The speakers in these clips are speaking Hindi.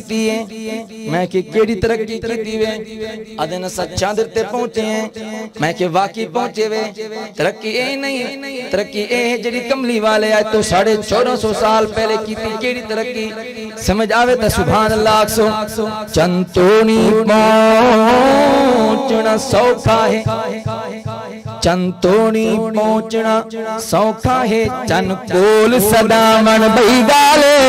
की है। मैं कि केड़ी तरक्की की वे? आदे न सच्चा ते पहुंचे हैं। मैं कि वाकई पहुंचे वे। तरक्की ए नहीं, तरक्की ए है जेडी कमली वाले आज तो 1450 साल पहले की थी। केड़ी तरक्की समझ आवे तो सुभान अल्लाह आखो। चंतोनी पहुंचना सौखा है, चंतोनी पहुंचना सौखा है, चन कोल सदावन बई गाले।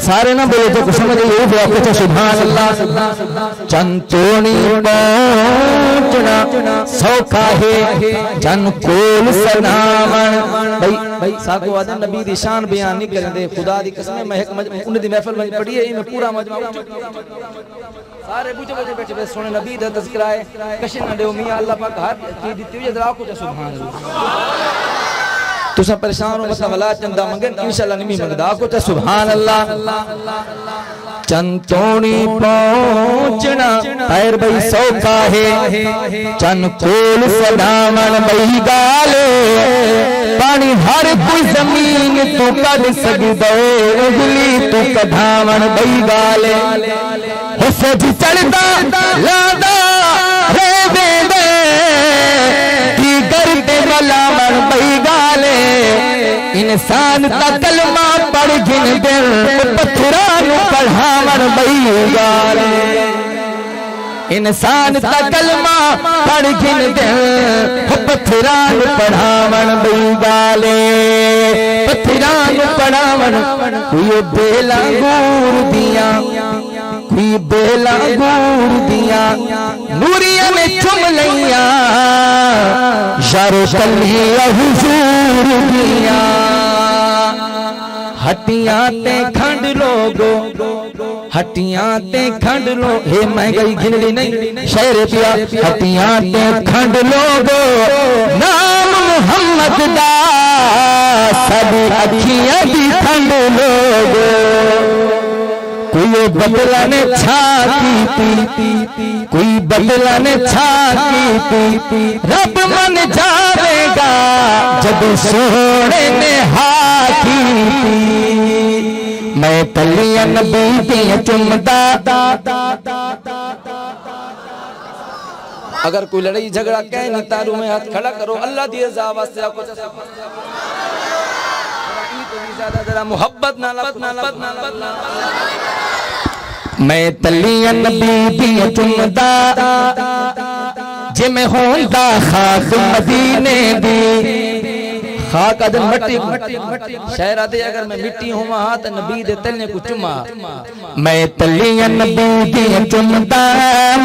सारे ना बोले तो कुछ समझ ये हुआ कुछ सुभान अल्लाह। चंतोनी पहुंचना सौखा है, चन कोल सदावन भाई साको आदम नबी दी शान बयान नहीं करदे। खुदा दी कसम मैं उन दी महफिल में पढ़ी है, मैं पूरा मजमा सारे बुझे बुझे बैठे सोने नबी दा तज़किरा है। कशे ना दे मियां अल्लाह पाक हर चीज दी तुझे जरा को सुभान अल्लाह। तुसा परेशान हो मतलब वला चंदा मंगन इंशाअल्लाह नहीं मंगदा को सुभान अल्लाह। चंतोनी पहुंचना पैर भाई सौखा है, चन कोल सदावन बई गाले। पानी हर कोई जमीन तू कद सकदा, उगली तू कढ़ावन बई गाले। हो सज चढ़दा लादा रे बेदे की करते बलावन बई गाले। इंसान ता कलमा पढ़ गिन दे, पत्थरा नु पढ़ावन बई गाले। इंसान ता कलमा पढ़ गिन दे, पत्थरा नु पढ़ावन बई गाले। पत्थरा नु पढ़ावन कोई बेला गुर दिया, कोई बेला गुर दिया नूरिया में चुम लिया, यारो कलिया हुजूर दिया। हटियां ते खंड लोगो, हटियां ते खंड लो हे महंगाई गिनली नहीं शेर पिया। हटियां ते खंड लोगो नाम मोहम्मद दा, सब अखियां दी खंड लोगो। कोई बदला ने छा की, कोई बदला ने छा की, रब मन जावेगा जब सोने ने हाथी। मैं तलिया नबी दी चुमदा। अगर कोई लड़ाई झगड़ा कह नहीं तारू में हाथ खड़ा करो अल्लाह दी रज़ा वास्ते। आपको जरा मोहब्बत ना मैं तलिया नबी दी चुमदा, जिमें होंदा खाक मदीने दी। खाक अदन मट्टी शहर आदे अगर मैं मिट्टी होवा हाथ नबी दे तलने को चुमा। मैं तलिया नबी दी चुमदा,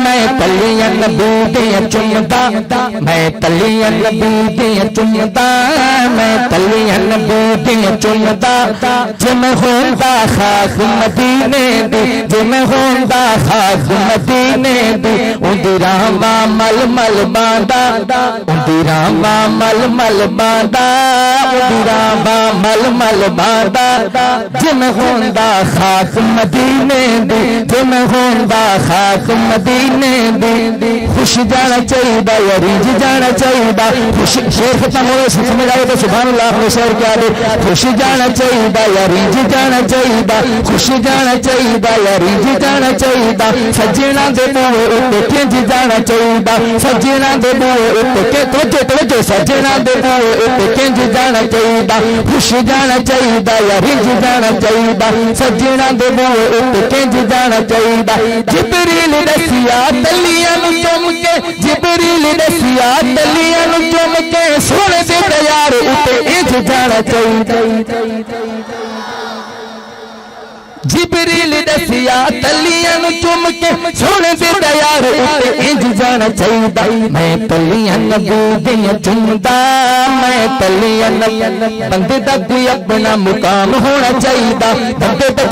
मैं तलिया नबी दी चुमदा, मैं तलिया नबी दी चुमदा, मैं तलिया नबी दी चुमदा। जिमें होंदा खाक मदीने दी, जिमें होंदा खाक मदीने दी। उंदी रामा मल मल बांदा, उंदी रामा मल मल बांदा, मल मल बांदा। जिमें होंदा खाक मदीने दी, जिमें होंदा खाक मदीने दी। खुश जाना चाहिए या रिंज जाना चाहिए। खुश शेर खत्म हो समझ आए तो सुभान अल्लाह अपने शेर क्या दे। खुश जाना चाहिए या रिंज जाना चाहिए, खुश जाना चाहिए या रिंज जाना चाहिए। सजना दे बूहे उत्ते किंज जाना चाहिए, सजना दे बूहे उत्ते के तोजे तोजे सजना दे बूहे उत्ते किंज जाना चाहिए। खुश जाना चाहिए या रिंज जाना चाहिए, सजना दे बूहे उत्ते किंज जाना चाहिए। जिबरील दसिया तलियां नु चुम के, जिबरील दसिया तलियां नु चुम के, सोने दे तैयार उत्ते इंज जाना चाहिए। जिबरील दसिया तलियां नु चुम के, सोने दे तैयार उत्ते इंज जाना चाहिए। मैं तलियां नबी दी चुमदा, मैं तलियां बंदे दा कोई अपना मुकाम होना चाहिए। बंदे दा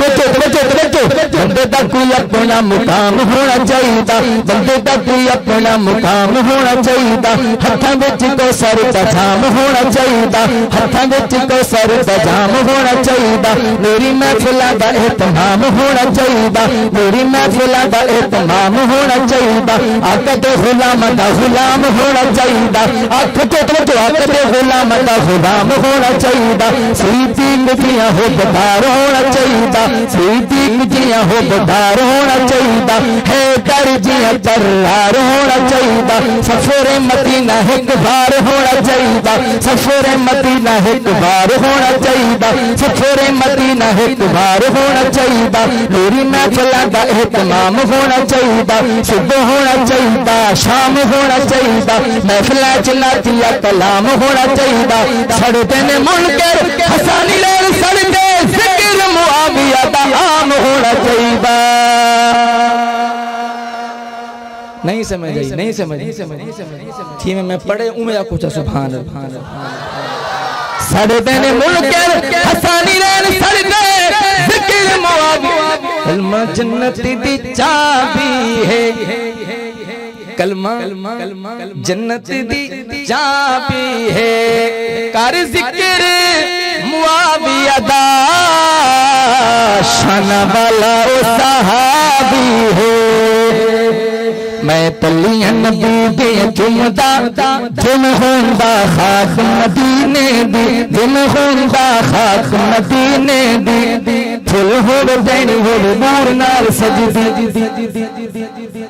बंदे दा कोई अपना मुकाम होना चाहिए, बंदे दा कोई अपना मुकाम होना चाहिए। हत्थां विच को सर दा जाम होना चाहिए, हत्थां विच को सर दा जाम होना चाहिए। मेरी महफिलां दा एहतमाम होना चाहिए, मेरी महफिलां दा एहतमाम होना चाहिए। आका दे गुलाम दा गुलाम होना चाहिए, आख तो आका दे गुलाम दा गुलाम होना चाहिए। सीधी मिठियां हो बदार होना चाहिए, सीधी जिया होबदार होना चाहिए है दर जिया तर्रार होना चाहिए सफर मदीना एक बार होना चाहिए सफर मदीना एक बार होना चाहिए सफर मदीना एक बार होना चाहिए मेरी महफिल का एहतमाम होना चाहिए सुबह होना चाहिए शाम होना चाहिए महफिल च नातिया कलाम होना चाहिए सड़ते ने मुनकर हसानी लोग सड़ते जिक्र मुआविया दा आम होना चाहिए नहीं समझ आई नहीं समझ थी मैं पढ़े उमे कुछ सुभान अल्लाह सड़ते ने मुनकर हसानी लोग सड़ते जिक्र मुआविया कलमा जन्नत दी चाबी है कलमा जन्नत दी चाबी है कर जिक्र मुआविया दा शान वाला ओ सहाबी है मैं तलियां नबी दे चुमदा जिम होंदा खाक मदीने दी जिम होंदा खाक मदीने दी फुल होवे दैनी होवे नूर नाल सजदी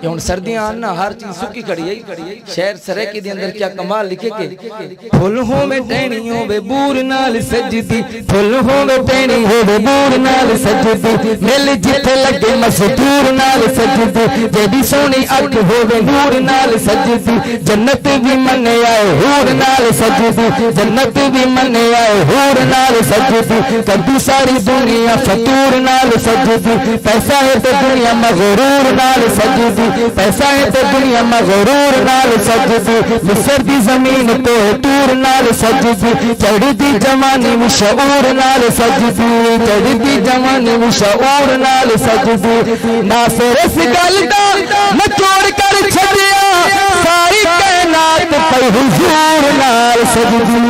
हुण सर्दियां आना हर चीज सुकी खड़ी है शहर सरेकी दे अंदर क्या कमाल लिखे के फुल होवे दैनी होवे बूर नाल सजदी फुल होवे दैनी होवे बूर नाल सजदी मिल जिथे लगे मसदूर नाल सजदी जेदी सोनी अख होवे नूर नाल सजदी जन्नत भी मने आए हूर नाल सजदी जन्नत भी मने आए हूर नाल सजदी कभी सारी दुनिया फतूर नाल सजदी पैसा है तो दुनिया मगरूर नाल सजदी पैसा है तो दुनिया मगरूर नाल सजदी मिस्र दी जमीन तो तूर नाल सजदी चढ़दी जवानी मशहूर नाल सजदी चढ़दी जवानी मशहूर नाल सजदी ना फिर इस गल दा नचोड़ कर छड़िया सारी कायनात पे हुजूर नाल सजदी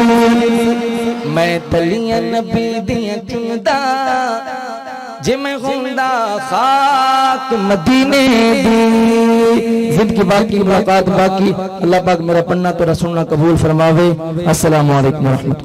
मैं तलियां नबी दियां चुमदा जिमें हुंदा खाक मदीने दी जिद की बाकी मुलाकात बाकी अल्लाह पाक मेरा पन्ना तेरा सुनना कबूल फरमावे। अस्सलामु अलैकुम व रहमतुल्लाह।